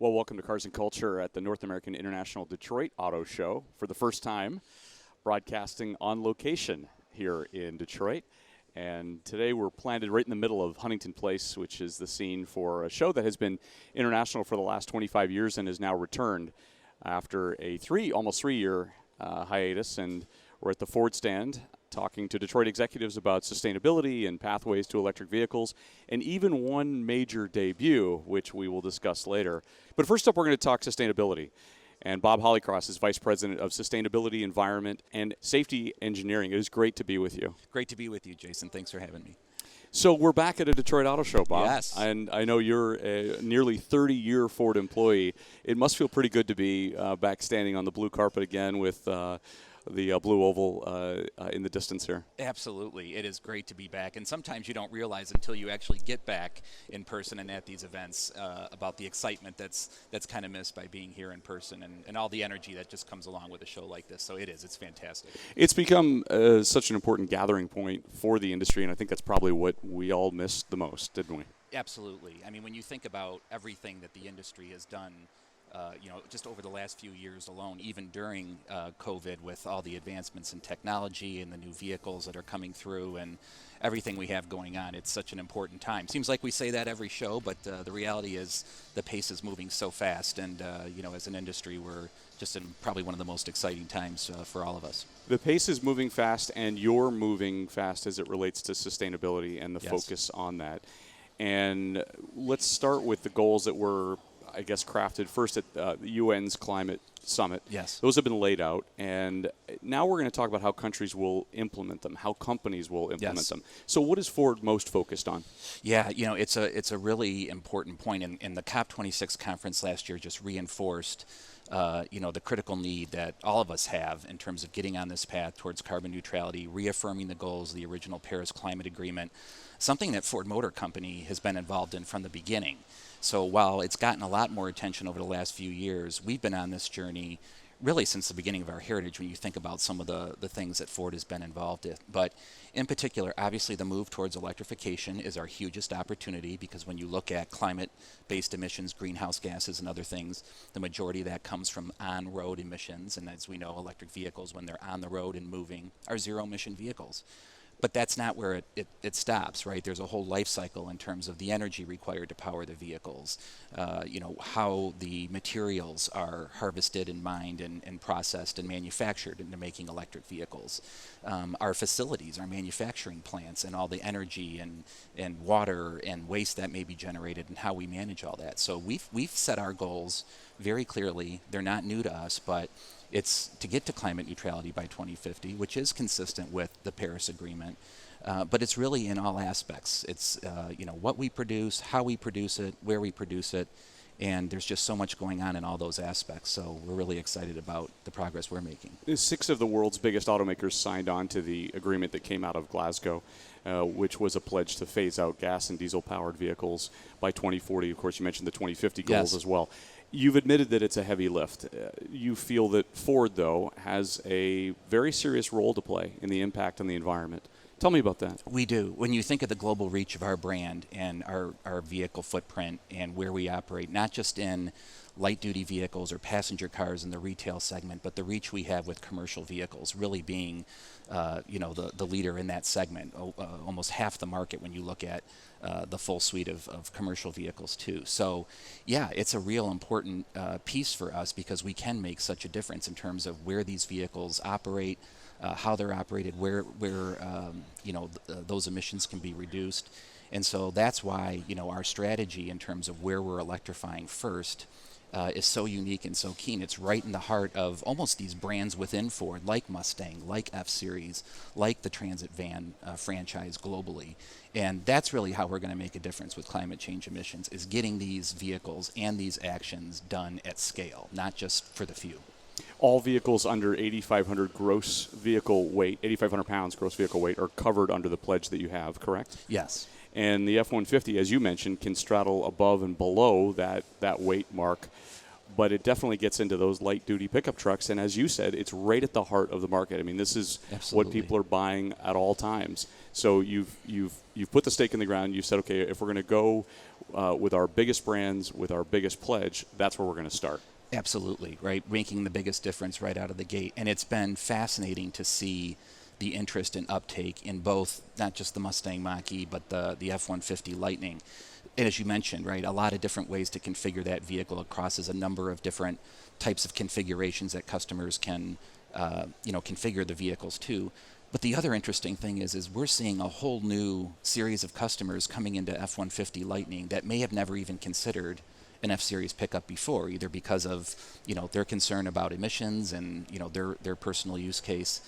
Well, welcome to Cars and Culture at the North American International Detroit Auto Show for the first time, broadcasting on location here in Detroit. And today we're planted right in the middle of Huntington Place, which is the scene for a show that has been international for the last 25 years and has now returned after a almost three-year hiatus. And we're at the Ford stand talking to Detroit executives about sustainability and pathways to electric vehicles, and even one major debut, which we will discuss later. But first up, we're going to talk sustainability. And Bob Holycross is Vice President of Sustainability, Environment, and Safety Engineering. It is great to be with you. Great to be with you, Jason. Thanks for having me. So we're back at a Detroit Auto Show, Bob. Yes. And I know you're a nearly 30-year Ford employee. It must feel pretty good to be back standing on the blue carpet again with the blue oval in the distance here. Absolutely. It is great to be back. And sometimes you don't realize until you actually get back in person and at these events about the excitement that's kind of missed by being here in person and all the energy that just comes along with a show like this. So it's fantastic. It's become such an important gathering point for the industry, and I think that's probably what we all missed the most, didn't we? Absolutely. I mean, when you think about everything that the industry has done, just over the last few years alone, even during COVID, with all the advancements in technology and the new vehicles that are coming through and everything we have going on, it's such an important time. Seems like we say that every show, but the reality is the pace is moving so fast, and as an industry, we're just in probably one of the most exciting times for all of us. The pace is moving fast, and you're moving fast as it relates to sustainability and the focus on that. And let's start with the goals that were, I guess, crafted first at the UN's Climate Summit. Yes. Those have been laid out, and now we're going to talk about how countries will implement them, how companies will implement them. So what is Ford most focused on? Yeah, it's a really important point, and the COP26 conference last year just reinforced the critical need that all of us have in terms of getting on this path towards carbon neutrality, reaffirming the goals of the original Paris Climate Agreement, something that Ford Motor Company has been involved in from the beginning. So while it's gotten a lot more attention over the last few years, we've been on this journey really since the beginning of our heritage when you think about some of the things that Ford has been involved in. But in particular, obviously the move towards electrification is our hugest opportunity, because when you look at climate-based emissions, greenhouse gases and other things, the majority of that comes from on-road emissions. And as we know, electric vehicles, when they're on the road and moving, are zero-emission vehicles. But that's not where it stops, right? There's a whole life cycle in terms of the energy required to power the vehicles, how the materials are harvested and mined and processed and manufactured into making electric vehicles. Our facilities, our manufacturing plants, and all the energy and water and waste that may be generated, and how we manage all that. So we've set our goals very clearly. They're not new to us, but it's to get to climate neutrality by 2050, which is consistent with the Paris Agreement. But it's really in all aspects. It's what we produce, how we produce it, where we produce it, and there's just so much going on in all those aspects. So we're really excited about the progress we're making. 6 of the world's biggest automakers signed on to the agreement that came out of Glasgow, which was a pledge to phase out gas and diesel-powered vehicles by 2040. Of course, you mentioned the 2050 goals as well. You've admitted that it's a heavy lift. You feel that Ford, though, has a very serious role to play in the impact on the environment. Tell me about that. We do. When you think of the global reach of our brand and our vehicle footprint and where we operate, not just in light-duty vehicles or passenger cars in the retail segment, but the reach we have with commercial vehicles, really being the leader in that segment, almost half the market when you look at the full suite of commercial vehicles too. So yeah, it's a real important piece for us, because we can make such a difference in terms of where these vehicles operate, how they're operated, where those emissions can be reduced. And so that's why our strategy in terms of where we're electrifying first is so unique and so keen. It's right in the heart of almost these brands within Ford, like Mustang, like F-Series, like the Transit van franchise globally. And that's really how we're going to make a difference with climate change emissions, is getting these vehicles and these actions done at scale, not just for the few. All vehicles under 8,500 gross vehicle weight, 8,500 pounds gross vehicle weight, are covered under the pledge that you have, correct? Yes. And the F-150, as you mentioned, can straddle above and below that weight mark. But it definitely gets into those light-duty pickup trucks. And as you said, it's right at the heart of the market. I mean, this is what people are buying at all times. So you've put the stake in the ground. You've said, okay, if we're going to go with our biggest brands, with our biggest pledge, that's where we're going to start. Absolutely, right? Making the biggest difference right out of the gate. And it's been fascinating to see the interest and uptake in both, not just the Mustang Mach-E, but the F-150 Lightning. And as you mentioned, right, a lot of different ways to configure that vehicle. It crosses a number of different types of configurations that customers can, configure the vehicles to. But the other interesting thing is we're seeing a whole new series of customers coming into F-150 Lightning that may have never even considered an F-Series pickup before, either because of, their concern about emissions and, their personal use case.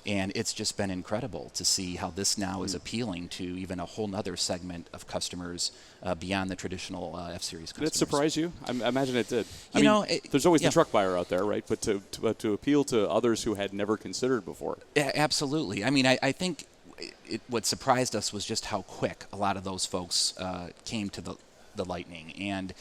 And it's just been incredible to see how this now is appealing to even a whole nother segment of customers beyond the traditional F-Series customers. Did it surprise you? I imagine it did. There's always yeah. the truck buyer out there, right? But to appeal to others who had never considered before. Yeah, absolutely. I think what surprised us was just how quick a lot of those folks came to the Lightning. And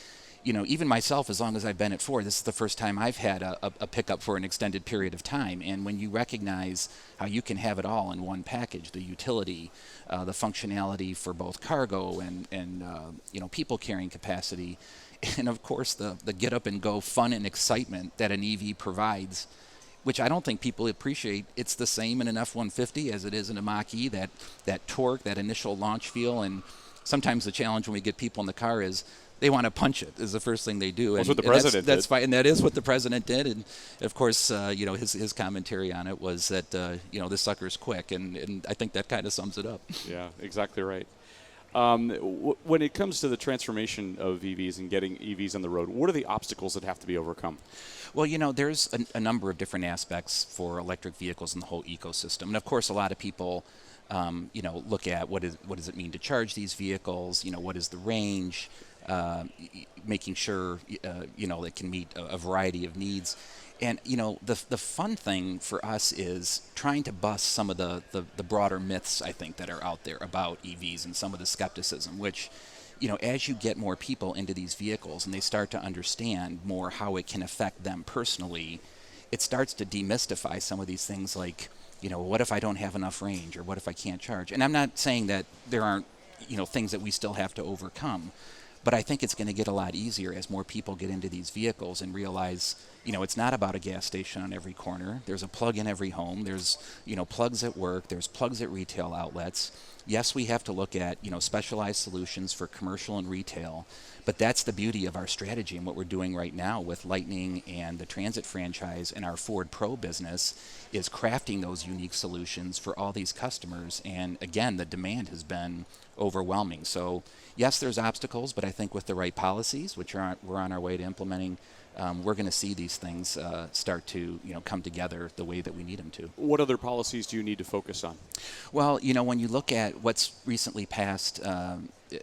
even myself, as long as I've been at Ford, this is the first time I've had a pickup for an extended period of time. And when you recognize how you can have it all in one package, the utility, the functionality for both cargo and people carrying capacity, and of course the get up and go fun and excitement that an EV provides, which I don't think people appreciate. It's the same in an F-150 as it is in a Mach-E, that torque, that initial launch feel. And sometimes the challenge when we get people in the car is they want to punch it, is the first thing they do. That's what the president did. That's fine, and that is what the president did. And of course, his commentary on it was that this sucker's quick, and I think that kind of sums it up. Yeah, exactly right. When it comes to the transformation of EVs and getting EVs on the road, what are the obstacles that have to be overcome? Well, there's a number of different aspects for electric vehicles in the whole ecosystem, and of course, a lot of people, look at what does it mean to charge these vehicles? What is the range? Making sure it can meet a variety of needs. And the fun thing for us is trying to bust some of the broader myths, I think, that are out there about EVs and some of the skepticism, which as you get more people into these vehicles and they start to understand more how it can affect them personally, it starts to demystify some of these things like, what if I don't have enough range, or what if I can't charge? And I'm not saying that there aren't things that we still have to overcome. But I think it's going to get a lot easier as more people get into these vehicles and realize, it's not about a gas station on every corner. There's a plug in every home. There's, plugs at work. There's plugs at retail outlets. Yes, we have to look at, specialized solutions for commercial and retail. But that's the beauty of our strategy and what we're doing right now with Lightning and the Transit franchise and our Ford Pro business is crafting those unique solutions for all these customers. And again, the demand has been overwhelming. So yes, there's obstacles, but I think with the right policies, which we're on our way to implementing, we're going to see these things start to come together the way that we need them to. What other policies do you need to focus on? Well, when you look at what's recently passed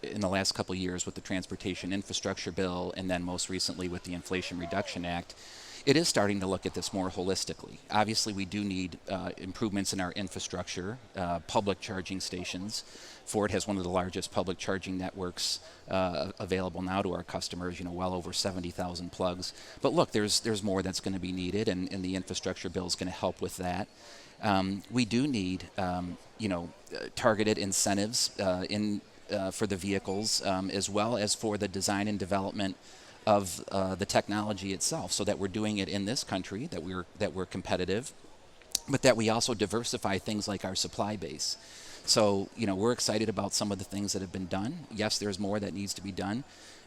in the last couple of years with the Transportation Infrastructure Bill and then most recently with the Inflation Reduction Act, it is starting to look at this more holistically. Obviously, we do need improvements in our infrastructure, public charging stations. Ford has one of the largest public charging networks available now to our customers, well over 70,000 plugs. But look, there's more that's going to be needed, and the infrastructure bill is going to help with that. We do need, targeted incentives for the vehicles, as well as for the design and development of the technology itself, so that we're doing it in this country, that we're competitive, but that we also diversify things like our supply base. So, we're excited about some of the things that have been done. Yes, there's more that needs to be done.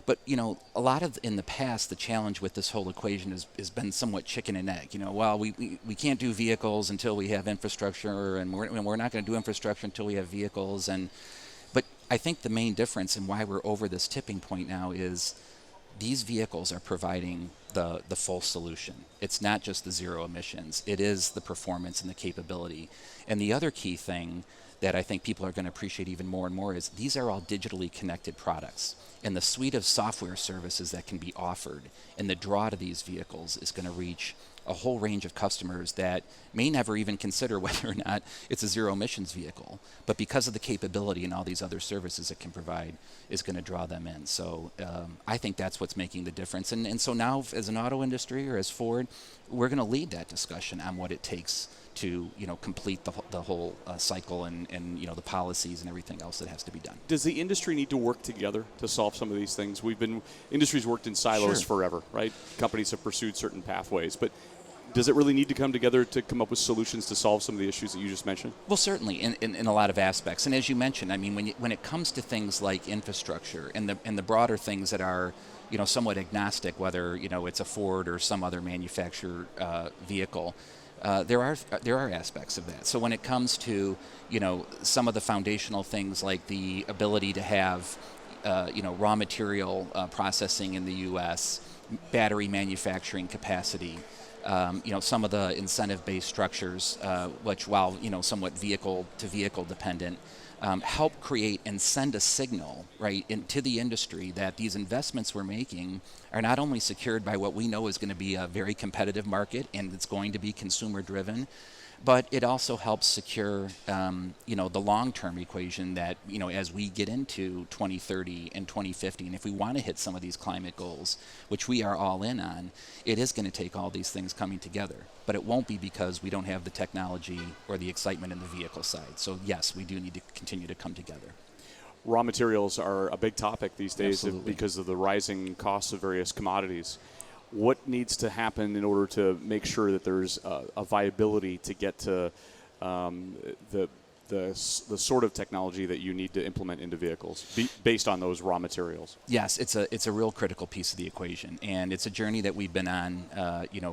But, a lot of, in the past, the challenge with this whole equation has been somewhat chicken and egg. We can't do vehicles until we have infrastructure, and we're not going to do infrastructure until we have vehicles. But I think the main difference and why we're over this tipping point now is these vehicles are providing the full solution. It's not just the zero emissions. It is the performance and the capability. And the other key thing that I think people are going to appreciate even more and more is these are all digitally connected products. And the suite of software services that can be offered and the draw to these vehicles is going to reach a whole range of customers that may never even consider whether or not it's a zero emissions vehicle. But because of the capability and all these other services it can provide is going to draw them in. So I think that's what's making the difference. And so now as an auto industry or as Ford, we're going to lead that discussion on what it takes to complete the whole cycle and the policies and everything else that has to be done. Does the industry need to work together to solve some of these things? Industry's worked in silos forever, right? Companies have pursued certain pathways, but does it really need to come together to come up with solutions to solve some of the issues that you just mentioned? Well, certainly in a lot of aspects. And as you mentioned, I mean, when it comes to things like infrastructure and the broader things that are somewhat agnostic, whether it's a Ford or some other manufacturer vehicle, there are aspects of that. So when it comes to some of the foundational things like the ability to have raw material processing in the U.S., battery manufacturing capacity, some of the incentive-based structures, which while somewhat vehicle-to-vehicle dependent, help create and send a signal right into the industry that these investments we're making are not only secured by what we know is going to be a very competitive market and it's going to be consumer-driven, but it also helps secure, the long-term equation that, as we get into 2030 and 2050, and if we want to hit some of these climate goals, which we are all in on, it is going to take all these things coming together. But it won't be because we don't have the technology or the excitement in the vehicle side. So yes, we do need to continue to come together. Raw materials are a big topic these days Absolutely. because of the rising costs of various commodities. What needs to happen in order to make sure that there's a viability to get to the sort of technology that you need to implement into vehicles based on those raw materials? Yes, it's a real critical piece of the equation, and it's a journey that we've been on,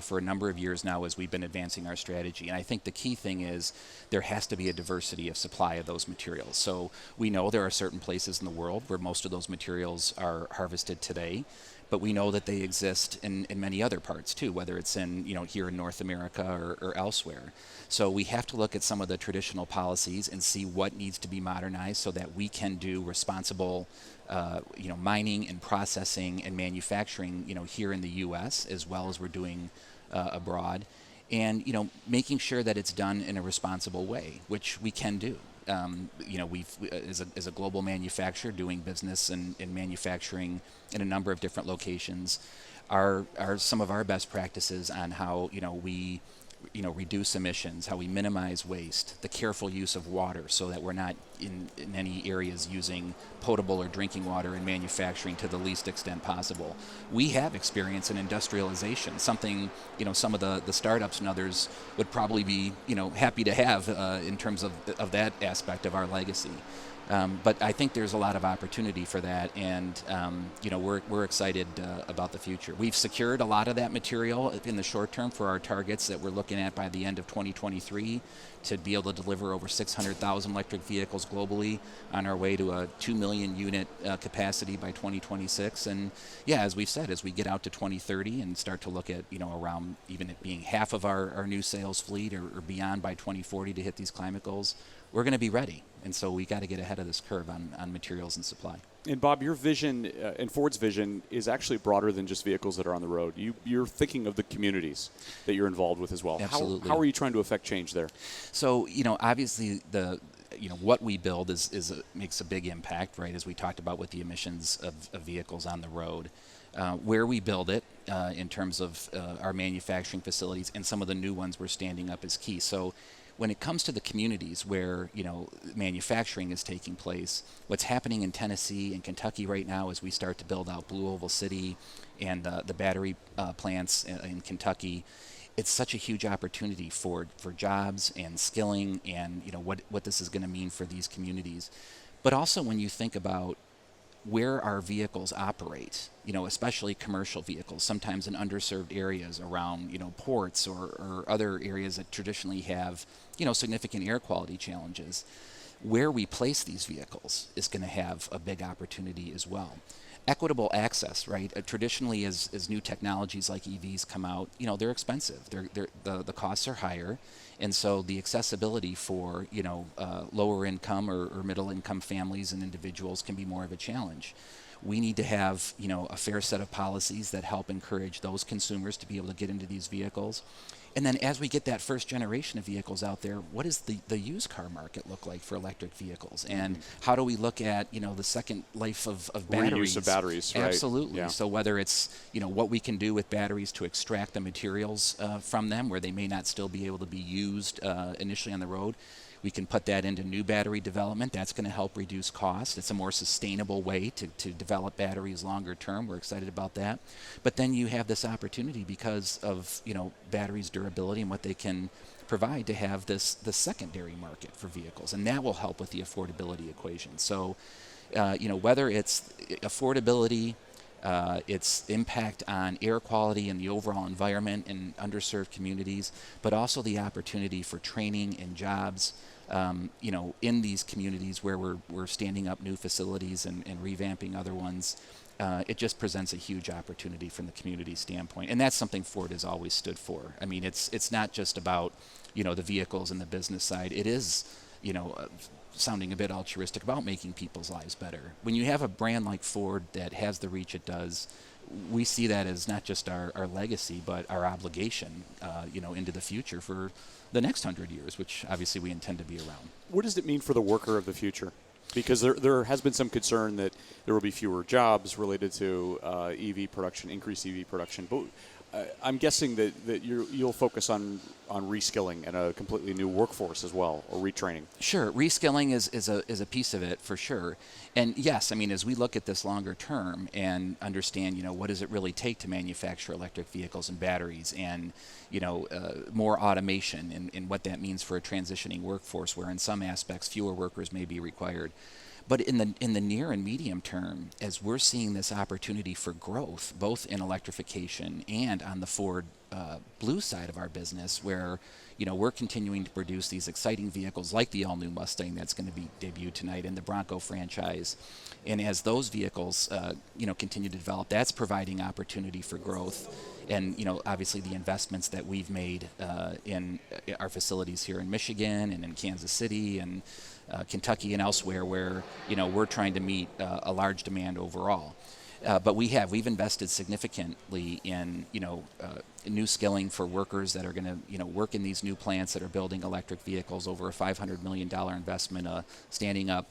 for a number of years now as we've been advancing our strategy. And I think the key thing is there has to be a diversity of supply of those materials. So we know there are certain places in the world where most of those materials are harvested today, but we know that they exist in many other parts too, whether it's in here in North America or elsewhere. So we have to look at some of the traditional policies and see what needs to be modernized so that we can do responsible mining and processing and manufacturing here in the U.S. as well as we're doing abroad, and making sure that it's done in a responsible way, which we can do. We've as a global manufacturer doing business and manufacturing in a number of different locations are some of our best practices on how we reduce emissions, how we minimize waste, the careful use of water so that we're not in any areas using potable or drinking water in manufacturing to the least extent possible. We have experience in industrialization, something some of the startups and others would probably be happy to have in terms of that aspect of our legacy. But I think there's a lot of opportunity for that, and we're excited about the future. We've secured a lot of that material in the short term for our targets that we're looking at by the end of 2023 to be able to deliver over 600,000 electric vehicles globally, on our way to a 2 million unit capacity by 2026. And yeah, as we've said, as we get out to 2030 and start to look at around even it being half of our new sales fleet or beyond by 2040 to hit these climate goals, we're going to be ready. And so we got to get ahead of this curve on materials and supply. And Bob, your vision and Ford's vision is actually broader than just vehicles that are on the road. You're thinking of the communities that you're involved with as well. Absolutely. How are you trying to affect change there? So, obviously what we build makes a big impact, right, as we talked about with the emissions of vehicles on the road. Where we build it in terms of our manufacturing facilities and some of the new ones we're standing up is key. So when it comes to the communities where manufacturing is taking place, what's happening in Tennessee and Kentucky right now as we start to build out Blue Oval City and the battery plants in Kentucky, it's such a huge opportunity for jobs and skilling and what this is going to mean for these communities. But also when you think about where our vehicles operate, especially commercial vehicles, sometimes in underserved areas around, ports or other areas that traditionally have, significant air quality challenges, where we place these vehicles is going to have a big opportunity as well. Equitable access, right? Traditionally, as new technologies like EVs come out, they're expensive. The costs are higher, and so the accessibility for lower income or middle income families and individuals can be more of a challenge. we need to have, a fair set of policies that help encourage those consumers to be able to get into these vehicles. And then as we get that first generation of vehicles out there, what does the used car market look like for electric vehicles? And how do we look at, the second life of batteries? Reuse of batteries, right? Absolutely. Yeah. So whether it's, what we can do with batteries to extract the materials from them where they may not still be able to be used initially on the road, we can put that into new battery development. That's going to help reduce cost. It's a more sustainable way to develop batteries longer term. We're excited about that. But then you have this opportunity because of, batteries' durability and what they can provide to have the secondary market for vehicles. And that will help with the affordability equation. So, whether it's affordability, its impact on air quality and the overall environment in underserved communities, but also the opportunity for training and jobs, in these communities where we're standing up new facilities and revamping other ones. It just presents a huge opportunity from the community standpoint, and that's something Ford has always stood for. I mean, it's not just about the vehicles and the business side. It is sounding a bit altruistic about making people's lives better. When you have a brand like Ford that has the reach it does, we see that as not just our legacy, but our obligation, into the future for the next 100 years, which obviously we intend to be around. What does it mean for the worker of the future? Because there has been some concern that there will be fewer jobs related to EV production, increased EV production. But I'm guessing that you'll focus on reskilling and a completely new workforce as well, or retraining. Sure, reskilling is a piece of it for sure. And yes, I mean, as we look at this longer term and understand, what does it really take to manufacture electric vehicles and batteries, and more automation and what that means for a transitioning workforce, where in some aspects fewer workers may be required. But in the near and medium term, as we're seeing this opportunity for growth, both in electrification and on the Ford Blue side of our business, where we're continuing to produce these exciting vehicles like the all-new Mustang that's going to be debuted tonight, and the Bronco franchise. And as those vehicles continue to develop, that's providing opportunity for growth. And obviously the investments that we've made in our facilities here in Michigan and in Kansas City and Kentucky and elsewhere, where we're trying to meet a large demand overall. But we've invested significantly in new skilling for workers that are going to work in these new plants that are building electric vehicles. Over a $500 million investment, standing up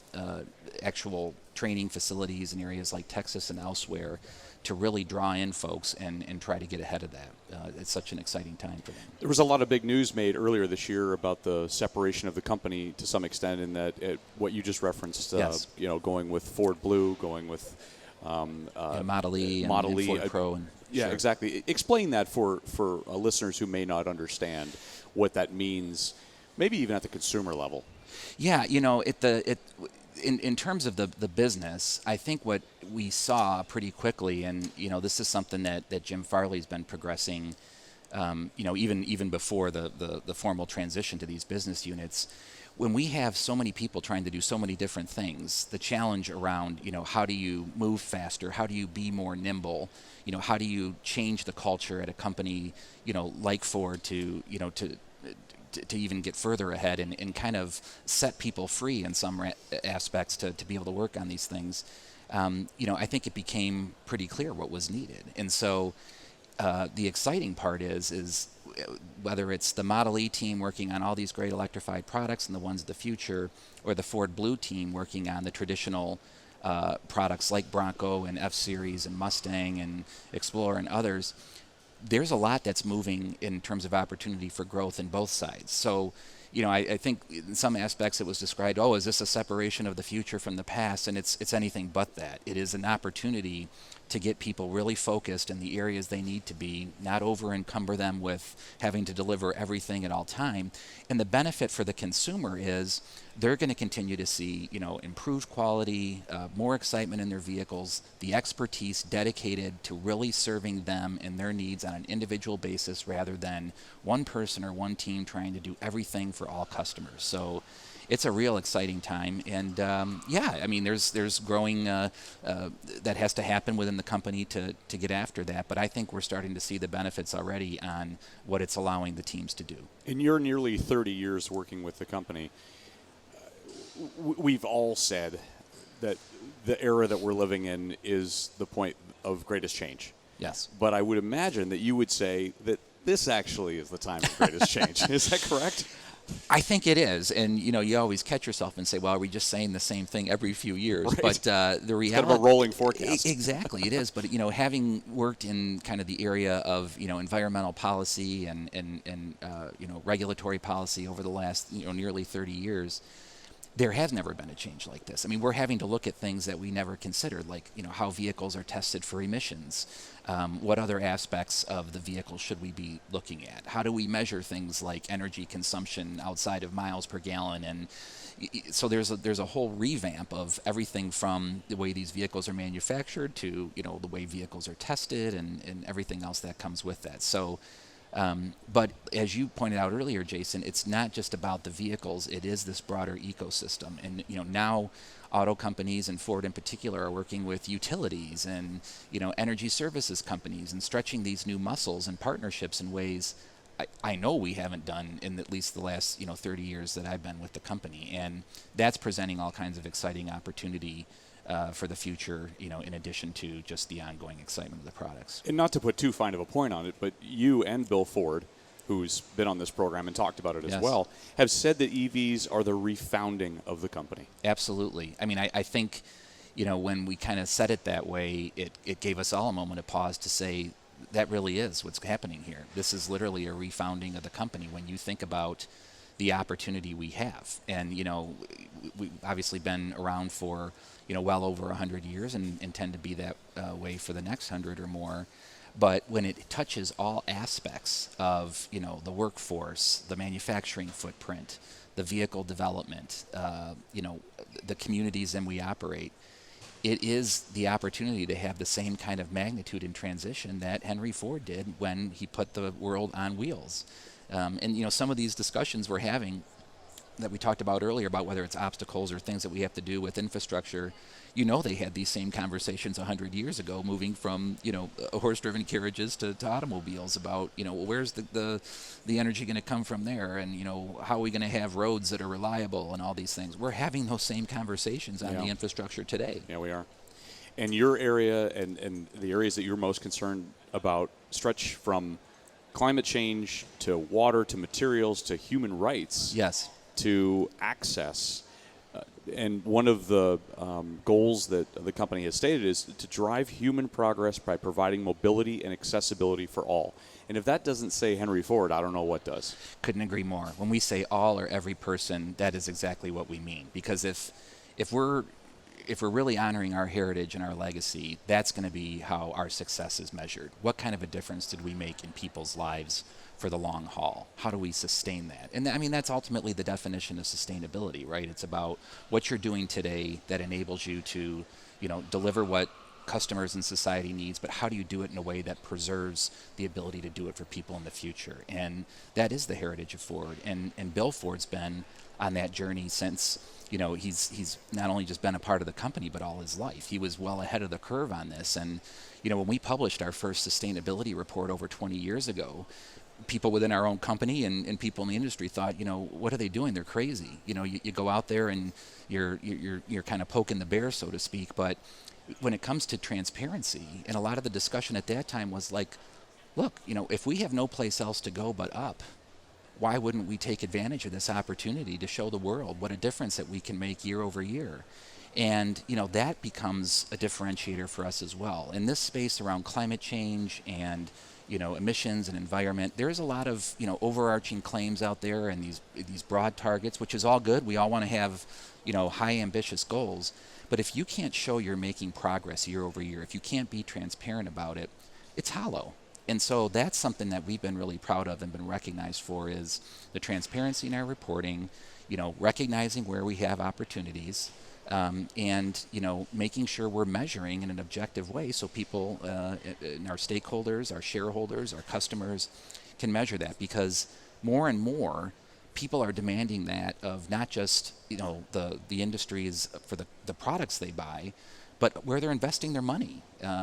actual training facilities in areas like Texas and elsewhere to really draw in folks and try to get ahead of that. It's such an exciting time for them. There was a lot of big news made earlier this year about the separation of the company to some extent, in that what you just referenced, yes. Going with Ford Blue, going with Model E and Ford Pro. Yeah, sure. Exactly. Explain that for listeners who may not understand what that means, maybe even at the consumer level. Yeah, in terms of the business, I think what we saw pretty quickly, and this is something that Jim Farley's been progressing, even before the formal transition to these business units. When we have so many people trying to do so many different things, the challenge around, how do you move faster? How do you be more nimble? How do you change the culture at a company, like Ford to even get further ahead and kind of set people free in some aspects to be able to work on these things? I think it became pretty clear what was needed. And so the exciting part is whether it's the Model E team working on all these great electrified products and the ones of the future, or the Ford Blue team working on the traditional products like Bronco and F-Series and Mustang and Explorer and others, there's a lot that's moving in terms of opportunity for growth in both sides. So, I think in some aspects it was described, is this a separation of the future from the past? And it's anything but that. It is an opportunity to get people really focused in the areas they need to be, not over encumber them with having to deliver everything at all time. And the benefit for the consumer is they're going to continue to see, improved quality, more excitement in their vehicles, the expertise dedicated to really serving them and their needs on an individual basis, rather than one person or one team trying to do everything for all customers. So it's a real exciting time, and there's growing that has to happen within the company to get after that. But I think we're starting to see the benefits already on what it's allowing the teams to do. In your nearly 30 years working with the company, we've all said that the era that we're living in is the point of greatest change. Yes. But I would imagine that you would say that this actually is the time of greatest change. Is that correct? I think it is, and you always catch yourself and say, "Well, are we just saying the same thing every few years?" Right. But the reality, kind of a rolling forecast. Exactly, it is. But having worked in kind of the area of environmental policy and regulatory policy over the last nearly 30 years, there has never been a change like this. I mean, we're having to look at things that we never considered, like how vehicles are tested for emissions. What other aspects of the vehicle should we be looking at? How do we measure things like energy consumption outside of miles per gallon? And so there's a whole revamp of everything from the way these vehicles are manufactured to the way vehicles are tested and everything else that comes with that. So. But as you pointed out earlier, Jason, it's not just about the vehicles. It is this broader ecosystem. And, now auto companies and Ford in particular are working with utilities and, energy services companies and stretching these new muscles and partnerships in ways I know we haven't done in at least the last, 30 years that I've been with the company. And that's presenting all kinds of exciting opportunity for the future, in addition to just the ongoing excitement of the products. And not to put too fine of a point on it, but you and Bill Ford, who's been on this program and talked about it as well, have said that EVs are the refounding of the company. Absolutely. I mean, I think, when we kind of said it that way, it gave us all a moment of pause to say that really is what's happening here. This is literally a refounding of the company when you think about the opportunity we have. And, we've obviously been around for, well over 100 years and intend to be that way for the next 100 or more. But when it touches all aspects of, the workforce, the manufacturing footprint, the vehicle development, the communities in we operate, it is the opportunity to have the same kind of magnitude and transition that Henry Ford did when he put the world on wheels. And some of these discussions we're having that we talked about earlier about whether it's obstacles or things that we have to do with infrastructure, they had these same conversations 100 years ago, moving from, horse-driven carriages to automobiles about, where's the energy going to come from there? And, how are we going to have roads that are reliable and all these things? We're having those same conversations on the infrastructure today. Yeah, we are. And your area and the areas that you're most concerned about stretch from climate change to water to materials to human rights. Yes. To access. And one of the goals that the company has stated is to drive human progress by providing mobility and accessibility for all. And if that doesn't say Henry Ford, I don't know what does. Couldn't agree more. When we say all or every person, that is exactly what we mean. Because if we're really honoring our heritage and our legacy, that's going to be how our success is measured. What kind of a difference did we make in people's lives for the long haul? How do we sustain that? And I mean, that's ultimately the definition of sustainability, right? It's about what you're doing today that enables you to, deliver what customers and society needs, but how do you do it in a way that preserves the ability to do it for people in the future? And that is the heritage of Ford. And Bill Ford's been on that journey since, he's not only just been a part of the company, but all his life. He was well ahead of the curve on this. And, when we published our first sustainability report over 20 years ago, people within our own company and people in the industry thought, what are they doing? They're crazy. You go out there and you're kind of poking the bear, so to speak. But when it comes to transparency, and a lot of the discussion at that time was like, look, if we have no place else to go but up, why wouldn't we take advantage of this opportunity to show the world what a difference that we can make year over year? And, that becomes a differentiator for us as well. In this space around climate change and emissions and environment, there's a lot of, overarching claims out there and these broad targets, which is all good. We all want to have, high ambitious goals. But if you can't show you're making progress year over year, if you can't be transparent about it, it's hollow. And so that's something that we've been really proud of and been recognized for is the transparency in our reporting, recognizing where we have opportunities, and making sure we're measuring in an objective way so people, and our stakeholders, our shareholders, our customers can measure that, because more and more people are demanding that of not just the industries for the products they buy, but where they're investing their money.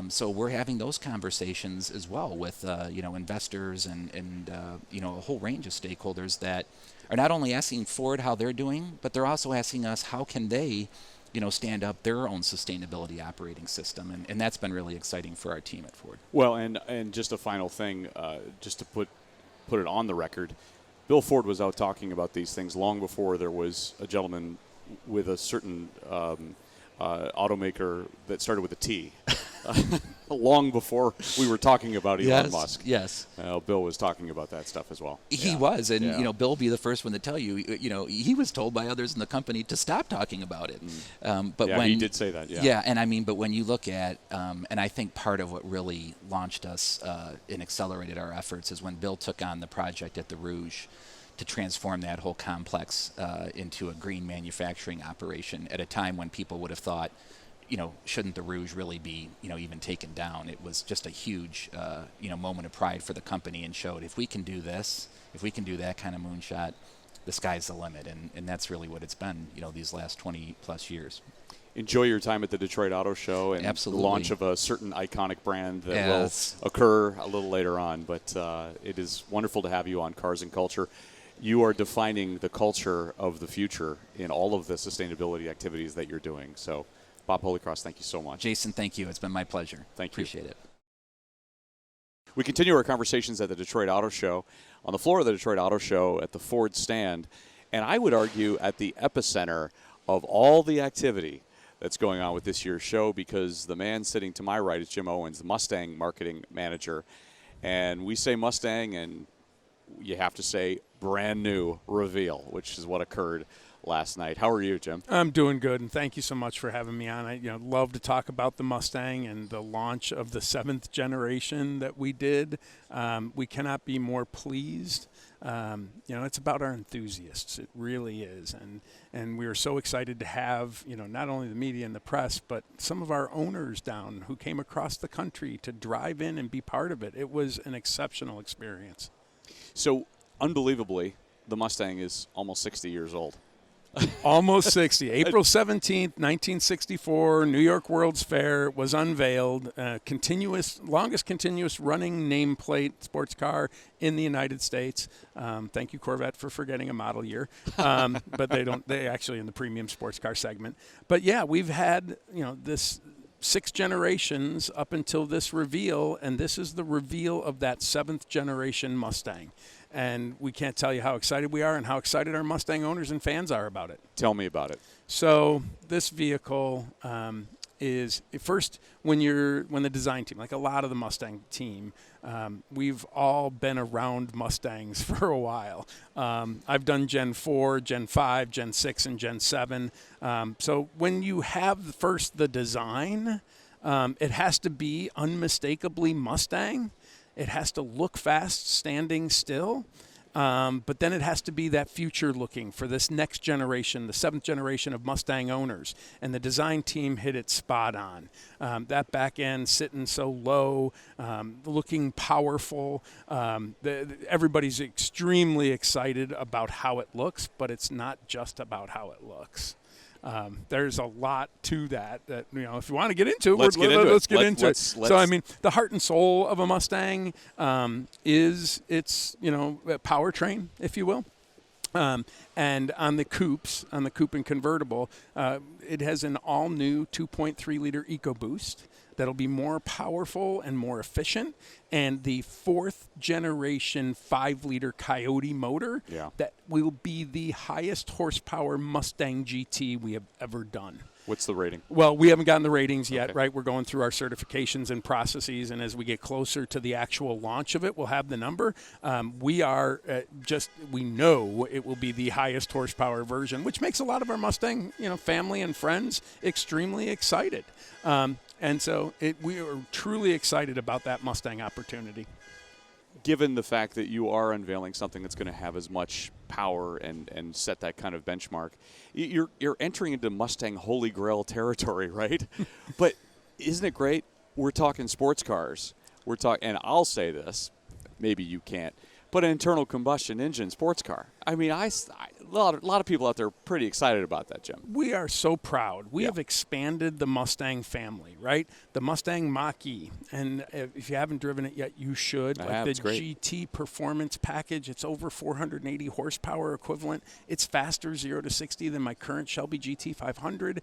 So we're having those conversations as well with investors and a whole range of stakeholders that are not only asking Ford how they're doing, but they're also asking us how can they stand up their own sustainability operating system, and that's been really exciting for our team at Ford. Well, and just a final thing, just to put it on the record, Bill Ford was out talking about these things long before there was a gentleman with a certain automaker that started with a T. Long before we were talking about Elon Musk. Yes. Bill was talking about that stuff as well. He was, and Bill will be the first one to tell you, he was told by others in the company to stop talking about it. But when he did say that. But when you look at, and I think part of what really launched us and accelerated our efforts is when Bill took on the project at the Rouge to transform that whole complex into a green manufacturing operation at a time when people would have thought, shouldn't the Rouge really be, even taken down? It was just a huge, moment of pride for the company, and showed if we can do this, if we can do that kind of moonshot, the sky's the limit. And that's really what it's been, these last 20 plus years. Enjoy your time at the Detroit Auto Show and Absolutely. the launch of a certain iconic brand that will occur a little later on. But it is wonderful to have you on Cars and Culture. You are defining the culture of the future in all of the sustainability activities that you're doing. So, Bob Holycross, thank you so much. Jason, thank you. It's been my pleasure. Thank you. Appreciate it. We continue our conversations at the Detroit Auto Show, on the floor of the Detroit Auto Show at the Ford stand, and I would argue at the epicenter of all the activity that's going on with this year's show, because the man sitting to my right is Jim Owens, the Mustang marketing manager. And we say Mustang, and you have to say brand new reveal, which is what occurred last night. How are you, Jim? I'm doing good, and thank you so much for having me on. I love to talk about the Mustang and the launch of the 7th generation that we did. We cannot be more pleased. It's about our enthusiasts. It really is. And we are so excited to have, not only the media and the press, but some of our owners down who came across the country to drive in and be part of it. It was an exceptional experience. So, unbelievably, the Mustang is almost 60 years old. Almost 60. April 17th, 1964, New York World's Fair was unveiled. Longest continuous running nameplate sports car in the United States. Thank you, Corvette, for forgetting a model year. But they actually in the premium sports car segment. But yeah, we've had, this 6 generations up until this reveal, and this is the reveal of that 7th generation Mustang. And we can't tell you how excited we are and how excited our Mustang owners and fans are about it. Tell me about it. So this vehicle is first when the design team, like a lot of the Mustang team, we've all been around Mustangs for a while. I've done Gen 4, Gen 5, Gen 6, and Gen 7. So when you have first the design, it has to be unmistakably Mustang. It has to look fast, standing still, but then it has to be that future looking for this next generation, the 7th generation of Mustang owners. And the design team hit it spot on. That back end sitting so low, looking powerful. Everybody's extremely excited about how it looks, but it's not just about how it looks. There's a lot to that if you want to get into it, let's get into it. So, I mean, the heart and soul of a Mustang is its, powertrain, if you will. And on the coupe and convertible, it has an all-new 2.3-liter EcoBoost that'll be more powerful and more efficient, and the 4th generation 5-liter Coyote motor that will be the highest horsepower Mustang GT we have ever done. What's the rating? Well, we haven't gotten the ratings yet, right? We're going through our certifications and processes, and as we get closer to the actual launch of it, we'll have the number. We know it will be the highest horsepower version, which makes a lot of our Mustang, family and friends extremely excited. And so we are truly excited about that Mustang opportunity. Given the fact that you are unveiling something that's going to have as much power and set that kind of benchmark, you're entering into Mustang Holy Grail territory, right? But isn't it great? We're talking sports cars. And I'll say this, maybe you can't, but an internal combustion engine sports car. I mean, lot of people out there are pretty excited about that, Jim. We are so proud. We Yeah. have expanded the Mustang family, right? The Mustang Mach-E, and if you haven't driven it yet, you should. I Like have. the It's great. GT Performance Package, it's over 480 horsepower equivalent. It's faster 0 to 60 than my current Shelby GT 500.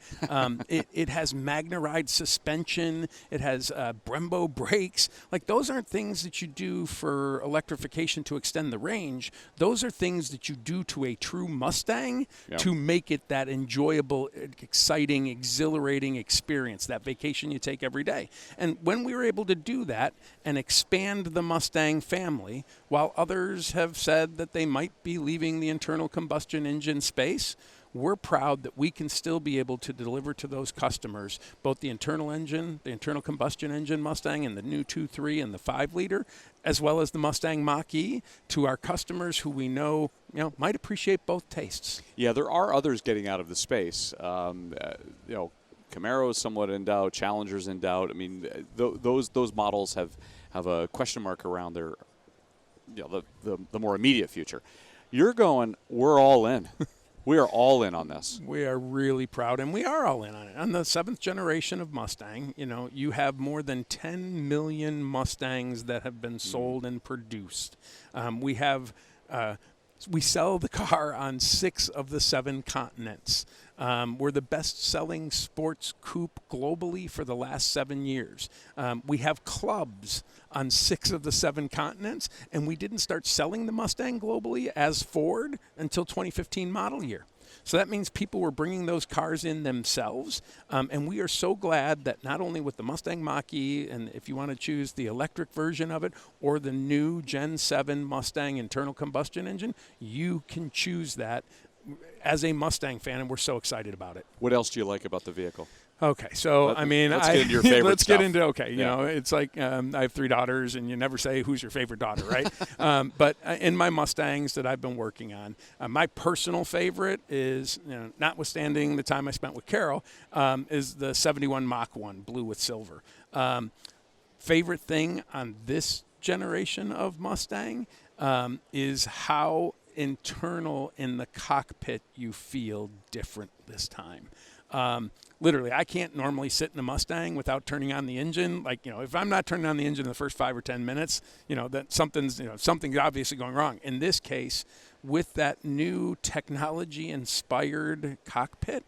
It has Magna-Ride suspension. It has Brembo brakes. Like, those aren't things that you do for electrification to extend the range. Those are things that you do to a true Mustang Yeah. to make it that enjoyable, exciting, exhilarating experience, that vacation you take every day. And when we were able to do that and expand the Mustang family, while others have said that they might be leaving the internal combustion engine space, we're proud that we can still be able to deliver to those customers both the internal engine, the internal combustion engine Mustang, and the new 2.3 and the 5-liter, as well as the Mustang Mach-E, to our customers who we know, might appreciate both tastes. Yeah, there are others getting out of the space. Camaro is somewhat in doubt. Challenger's in doubt. I mean, those models have a question mark around their, the more immediate future. You're going, we're all in. We are all in on this. We are really proud, and we are all in on it. On the 7th generation of Mustang, you have more than 10 million Mustangs that have been sold and produced. We sell the car on 6 of the 7 continents. We're the best-selling sports coupe globally for the last 7 years. We have clubs on 6 of the 7 continents, and we didn't start selling the Mustang globally as Ford until 2015 model year. So that means people were bringing those cars in themselves, and we are so glad that not only with the Mustang Mach-E, and if you want to choose the electric version of it or the new Gen 7 Mustang internal combustion engine, you can choose that as a Mustang fan, and we're so excited about it. What else do you like about the vehicle? Okay, so let's get into your favorite let's stuff. get into it's like I have 3 daughters, and you never say who's your favorite daughter, right? But in my Mustangs that I've been working on, my personal favorite is, notwithstanding the time I spent with Carol, is the 71 Mach 1 blue with silver. Favorite thing on this generation of Mustang is how internal in the cockpit you feel different this time. Literally, I can't normally sit in a Mustang without turning on the engine. Like, if I'm not turning on the engine in the first 5 or 10 minutes, that something's obviously going wrong. In this case, with that new technology-inspired cockpit,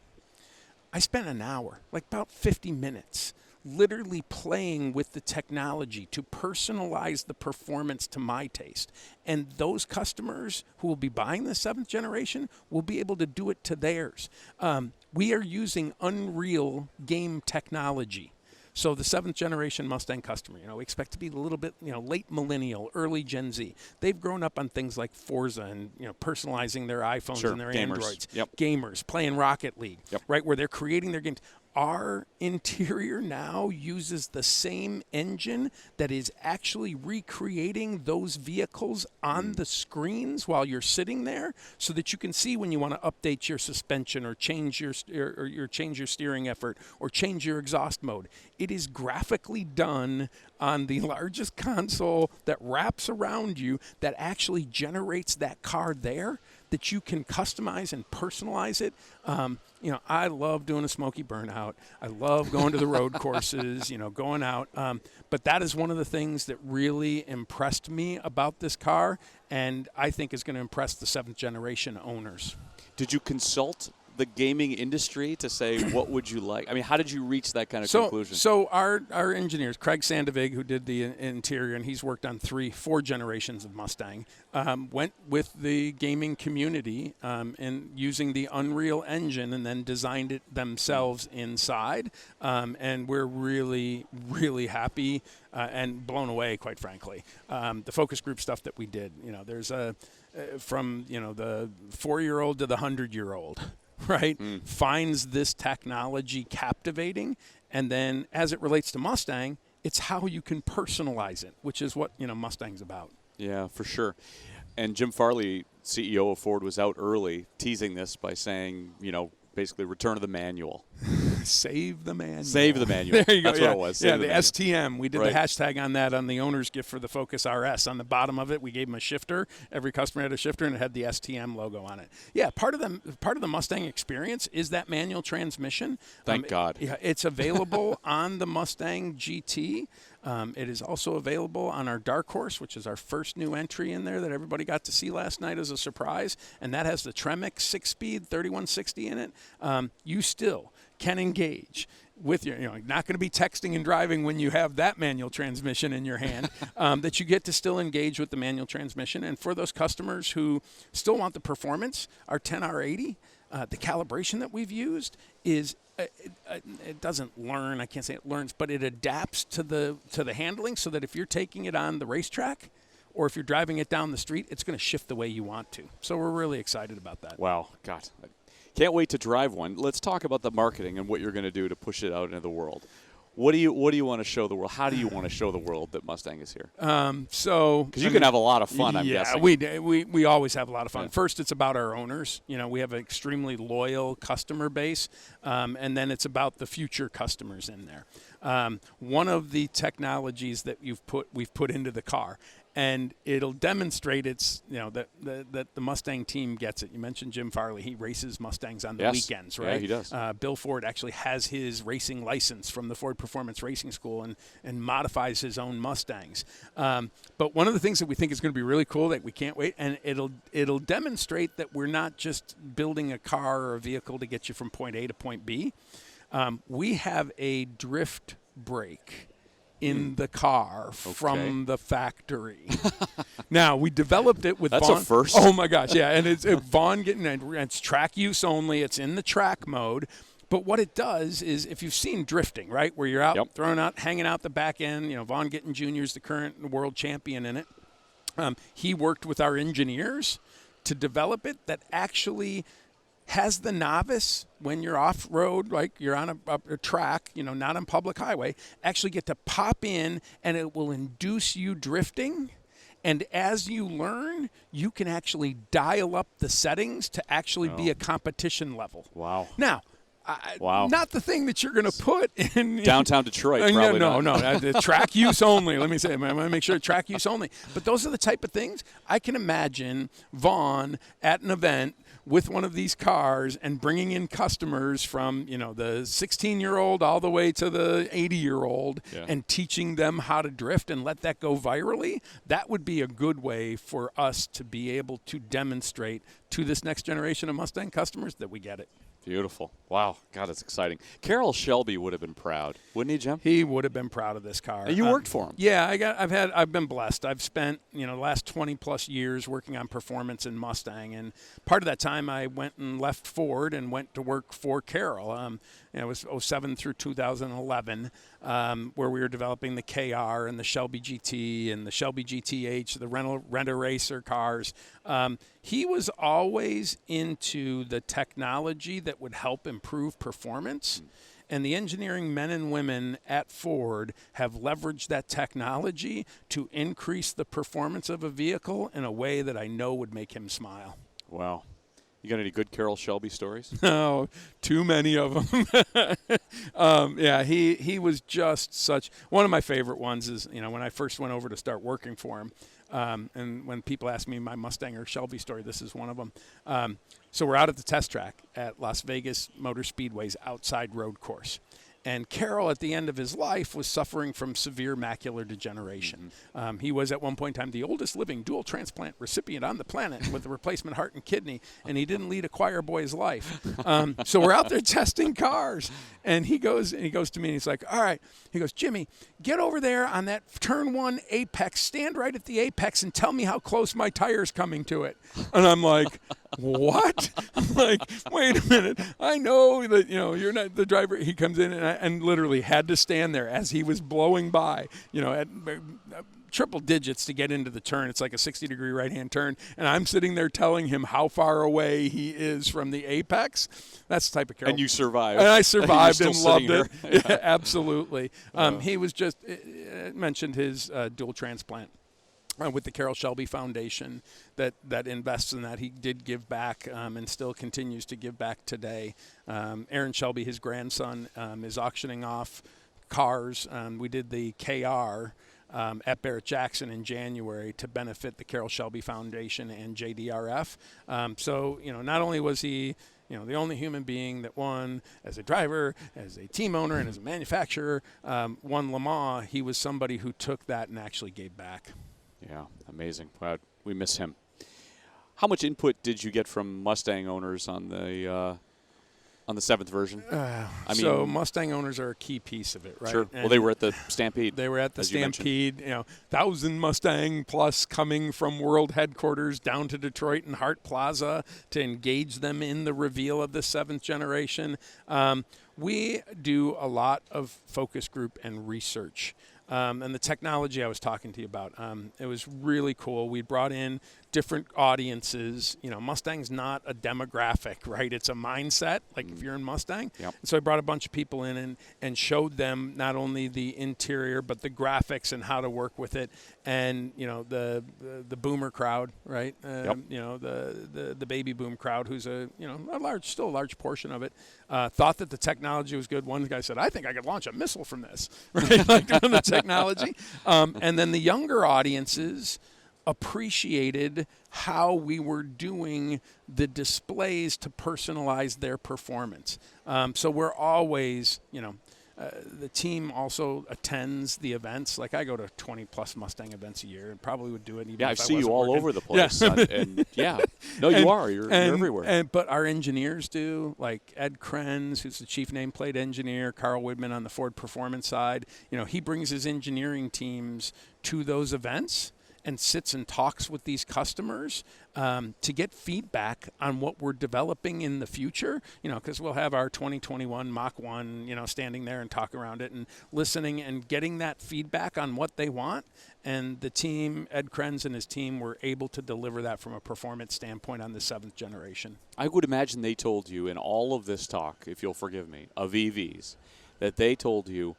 I spent an hour, like about 50 minutes, literally playing with the technology to personalize the performance to my taste. And those customers who will be buying the 7th generation will be able to do it to theirs. We are using Unreal game technology. So the 7th generation Mustang customer, we expect to be a little bit, late millennial, early Gen Z. They've grown up on things like Forza and, personalizing their iPhones and their gamers. Androids. Yep. Gamers, playing Rocket League, Yep. right, where they're creating their games. Our interior now uses the same engine that is actually recreating those vehicles on the screens while you're sitting there, so that you can see when you want to update your suspension or change your change your steering effort or change your exhaust mode. It is graphically done on the largest console that wraps around you, that actually generates that car there, that you can customize and personalize it. I love doing a smoky burnout. I love going to the road courses, going out. But that is one of the things that really impressed me about this car, and I think is going to impress the 7th generation owners. Did you consult the gaming industry to say what would you like? I mean, how did you reach that kind of conclusion? So our engineers, Craig Sandevig, who did the interior, and he's worked on 4 generations of Mustang, went with the gaming community and using the Unreal Engine, and then designed it themselves inside. And we're really, really happy and blown away, quite frankly. The focus group stuff that we did, there's from the 4-year-old to the 100-year-old. Right, finds this technology captivating, and then as it relates to Mustang, it's how you can personalize it, which is what Mustang's about. Yeah, for sure. And Jim Farley, CEO of Ford, was out early teasing this by saying, basically return to the manual. Save the manual. Save the manual. There you go. That's yeah. what it was. Yeah, Save the manual. STM. We did Right. the hashtag on that on the owner's gift for the Focus RS. On the bottom of it, we gave them a shifter. Every customer had a shifter, and it had the STM logo on it. Yeah, part of the Mustang experience is that manual transmission. Thank God. Yeah, it's available on the Mustang GT. It is also available on our Dark Horse, which is our first new entry in there that everybody got to see last night as a surprise, and that has the Tremec 6-speed 3160 in it. You still can engage with your, not going to be texting and driving when you have that manual transmission in your hand, that you get to still engage with the manual transmission. And for those customers who still want the performance, our 10R80, the calibration that we've used is it doesn't learn. I can't say it learns, but it adapts to the handling so that if you're taking it on the racetrack or if you're driving it down the street, it's going to shift the way you want to. So we're really excited about that. Wow. God. Can't wait to drive one. Let's talk about the marketing and what you're going to do to push it out into the world. What do you want to show the world? How do you want to show the world that Mustang is here? Because you can have a lot of fun, I'm guessing. We always have a lot of fun. Yeah. First, it's about our owners. We have an extremely loyal customer base, and then it's about the future customers in there. One of the technologies that we've put into the car, and it'll demonstrate that the Mustang team gets it. You mentioned Jim Farley. He races Mustangs on the weekends, right? Yeah, he does. Bill Ford actually has his racing license from the Ford Performance Racing School and modifies his own Mustangs. But one of the things that we think is going to be really cool that we can't wait, and it'll demonstrate that we're not just building a car or a vehicle to get you from point A to point B. We have a drift brake in the car from the factory. Now, we developed it with That's Vaughn. a first. Oh, my gosh, yeah. And it's Vaughn it's track use only. It's in the track mode. But what it does is, if you've seen drifting, right, where you're out hanging out the back end, Vaughn Gittin Jr. is the current world champion in it. He worked with our engineers to develop it that actually has the novice, when you're off-road, like you're on a track, not on public highway, actually get to pop in, and it will induce you drifting. And as you learn, you can actually dial up the settings to actually be a competition level. Wow. Now, not the thing that you're going to put in downtown Detroit. Probably no, track use only. Let me say, I'm going to make sure track use only. But those are the type of things I can imagine Vaughn at an event with one of these cars and bringing in customers from, the 16-year-old all the way to the 80-year-old and teaching them how to drift and let that go virally. That would be a good way for us to be able to demonstrate to this next generation of Mustang customers that we get it. Beautiful. Wow. God, it's exciting. Carroll Shelby would have been proud, wouldn't he, Jim? He would have been proud of this car. And you worked for him. Yeah, I've been blessed. I've spent, the last 20 plus years working on performance in Mustang, and part of that time I went and left Ford and went to work for Carroll. It was 07 through 2011, where we were developing the KR and the Shelby GT and the Shelby GTH, the Rent-A-Racer cars. He was always into the technology that would help improve performance. And the engineering men and women at Ford have leveraged that technology to increase the performance of a vehicle in a way that I know would make him smile. Wow. You got any good Carroll Shelby stories? No, too many of them. He was just such – one of my favorite ones is, when I first went over to start working for him, and when people ask me my Mustang or Shelby story, this is one of them. So we're out at the test track at Las Vegas Motor Speedway's outside road course. And Carroll, at the end of his life, was suffering from severe macular degeneration. He was, at one point in time, the oldest living dual transplant recipient on the planet with a replacement heart and kidney, and he didn't lead a choir boy's life. So we're out there testing cars, and he goes to me, and he's like, all right. He goes, Jimmy, get over there on that turn one apex, stand right at the apex, and tell me how close my tire's coming to it. And I'm like, what? I'm like, wait a minute. I know that, you're not the driver. He comes in and literally had to stand there as he was blowing by, at triple digits to get into the turn. It's like a 60-degree right-hand turn. And I'm sitting there telling him how far away he is from the apex. That's the type of Carroll. And you survived. And I survived and and loved it. Yeah. Absolutely. He was just mentioned his dual transplant. with the Carroll Shelby Foundation that invests in that. He did give back and still continues to give back today. Aaron Shelby, his grandson, is auctioning off cars. We did the KR at Barrett-Jackson in January to benefit the Carroll Shelby Foundation and JDRF. So, not only was he the only human being that won as a driver, as a team owner, and as a manufacturer, won Le Mans, he was somebody who took that and actually gave back. Yeah, amazing. Wow, we miss him. How much input did you get from Mustang owners on the 7th version? So Mustang owners are a key piece of it, right? Sure. Well, they were at the Stampede. They were at the Stampede. 1,000 Mustang plus coming from world headquarters down to Detroit and Hart Plaza to engage them in the reveal of the 7th generation. We do a lot of focus group and research. And the technology I was talking to you about, it was really cool. We brought in different audiences. Mustang's not a demographic, right? It's a mindset, like if you're in Mustang. Yep. And so I brought a bunch of people in and showed them not only the interior, but the graphics and how to work with it. And, the boomer crowd, right? Yep. The baby boom crowd, who's still a large portion of it, thought that the technology was good. One guy said, I think I could launch a missile from this, right? Like on the technology. And then the younger audiences appreciated how we were doing the displays to personalize their performance. So we're always, the team also attends the events. Like I go to 20-plus Mustang events a year and probably would do it even if I see you wasn't all working. over the place. No, you are. You're everywhere. But our engineers do, like Ed Krenz, who's the chief nameplate engineer, Carl Widman on the Ford Performance side. He brings his engineering teams to those events and sits and talks with these customers to get feedback on what we're developing in the future, because we'll have our 2021 Mach 1, standing there and talk around it and listening and getting that feedback on what they want. And the team, Ed Krenz and his team, were able to deliver that from a performance standpoint on the 7th generation. I would imagine they told you in all of this talk, if you'll forgive me, of EVs, that they told you,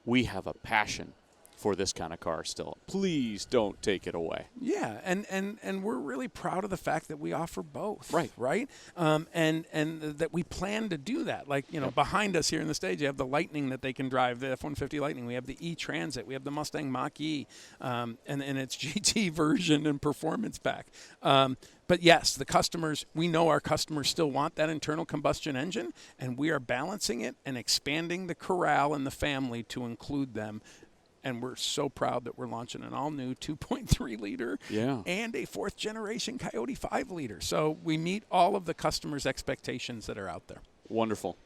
we have a passion for this kind of car still. Please don't take it away. Yeah, and we're really proud of the fact that we offer both. Right. And that we plan to do that. Like, behind us here in the stage, you have the Lightning that they can drive, the F-150 Lightning. We have the E-Transit. We have the Mustang Mach-E, and its GT version and performance pack. But yes, the customers, we know our customers still want that internal combustion engine, and we are balancing it and expanding the corral and the family to include them. And we're so proud that we're launching an all-new 2.3-liter and a 4th-generation Coyote 5-liter. So we meet all of the customers' expectations that are out there. Wonderful.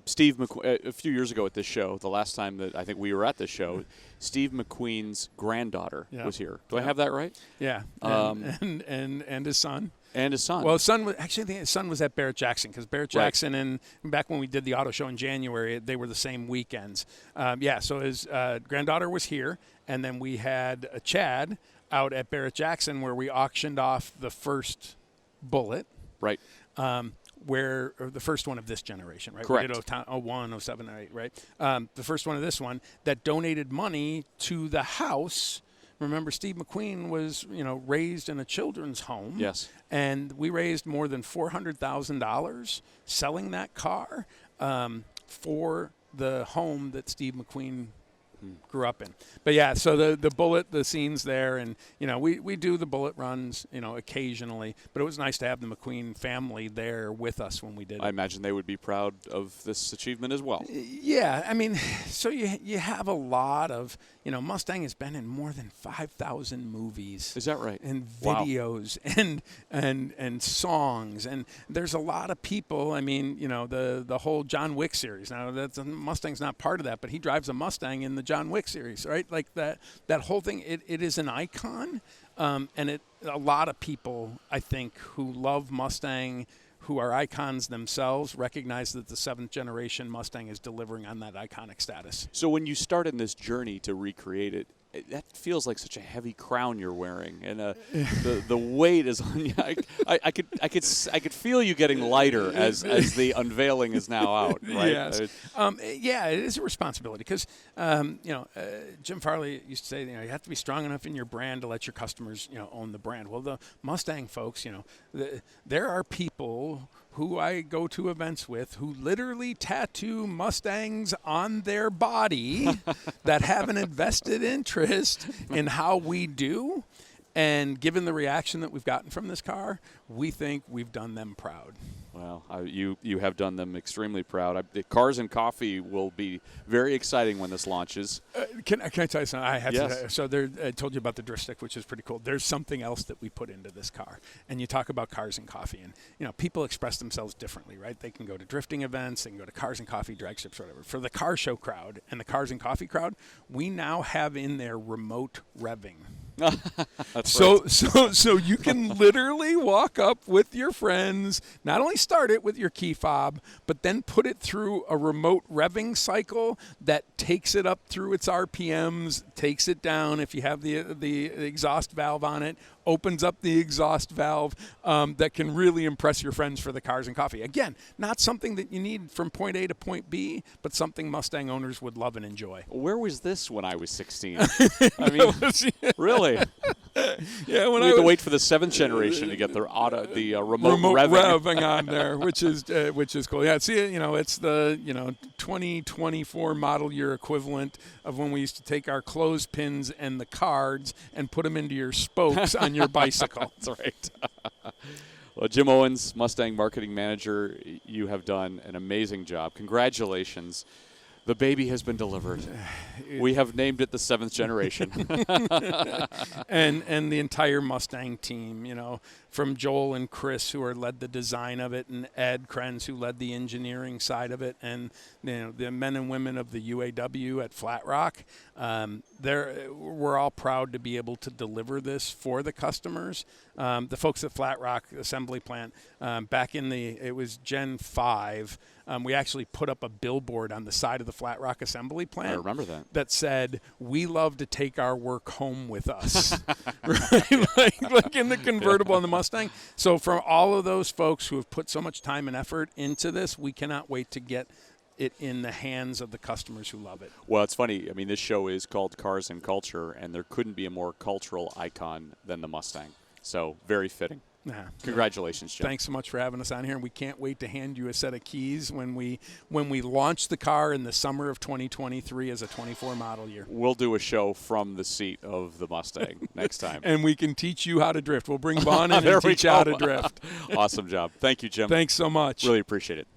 Steve McQueen, a few years ago at this show, the last time that I think we were at this show, Steve McQueen's granddaughter was here. Do I have that right? Yeah, and his son. And his son. Well, his son his son was at Barrett-Jackson because Barrett-Jackson and back when we did the auto show in January, they were the same weekends. So his granddaughter was here, and then we had Chad out at Barrett-Jackson where we auctioned off the first Bullet. Right. Or the first one of this generation, right? Correct. We did 01, 07, 08, right? The first one of this one that donated money to the house. Remember, Steve McQueen was, raised in a children's home. Yes. And we raised more than $400,000 selling that car for the home that Steve McQueen grew up in. But yeah, so the Bullet, the scenes there, and we do the Bullet runs, occasionally. But it was nice to have the McQueen family there with us when we did it. I imagine they would be proud of this achievement as well. Yeah, I mean, so you have a lot of, Mustang has been in more than 5,000 movies. Is that right? And videos and songs, and there's a lot of people. I mean, the whole John Wick series. Now Mustang's not part of that, but he drives a Mustang in the John Wick series, right? Like that whole thing. It is an icon, and a lot of people, I think, who love Mustang, who are icons themselves, recognize that the 7th generation Mustang is delivering on that iconic status. So when you started this journey to recreate it, that feels like such a heavy crown you're wearing, and the weight is on you. I could feel you getting lighter as the unveiling is now out. Right? Yes. Yeah, it is a responsibility because Jim Farley used to say, you have to be strong enough in your brand to let your customers, own the brand. Well, the Mustang folks, there are people who I go to events with who literally tattoo Mustangs on their body that have an invested interest in how we do. And given the reaction that we've gotten from this car, we think we've done them proud. Well, you have done them extremely proud. The Cars and Coffee will be very exciting when this launches. Can I tell you something? Yes. I told you about the drift stick, which is pretty cool. There's something else that we put into this car. And you talk about Cars and Coffee. And, people express themselves differently, right? They can go to drifting events. They can go to Cars and Coffee drag strips, whatever. For the car show crowd and the Cars and Coffee crowd, we now have in there remote revving. That's so, right. so you can literally walk up with your friends, not only start it with your key fob, but then put it through a remote revving cycle that takes it up through its RPMs, takes it down if you have the exhaust valve on it, opens up the exhaust valve that can really impress your friends for the Cars and Coffee. Again, not something that you need from point A to point B, but something Mustang owners would love and enjoy. Where was this when I was 16? I mean, really? Yeah, we had to wait for the 7th generation to get the remote revving on there, which is cool. Yeah, see, it's the 2024 model year equivalent of when we used to take our clothespins and the cards and put them into your spokes on your bicycle. That's right. Well, Jim Owens, Mustang marketing manager, you have done an amazing job. Congratulations. The baby has been delivered. We have named it the 7th generation. and the entire Mustang team, from Joel and Chris, who led the design of it, and Ed Krenz, who led the engineering side of it, and the men and women of the UAW at Flat Rock. We're all proud to be able to deliver this for the customers. The folks at Flat Rock Assembly Plant, back it was Gen 5, we actually put up a billboard on the side of the Flat Rock Assembly Plant. I remember that. That said, "We love to take our work home with us." Right? like in the convertible on the Mustang. So for all of those folks who have put so much time and effort into this, we cannot wait to get it in the hands of the customers who love it. Well, it's funny. I mean, this show is called Cars and Culture, and there couldn't be a more cultural icon than the Mustang. So very fitting. Yeah. Congratulations, Jim. Thanks so much for having us on here, and we can't wait to hand you a set of keys when we launch the car in the summer of 2023 as a 24 model year. We'll do a show from the seat of the Mustang next time. And we can teach you how to drift. We'll bring Vaughn in and teach you how to drift. Awesome job. Thank you, Jim. Thanks so much. Really appreciate it.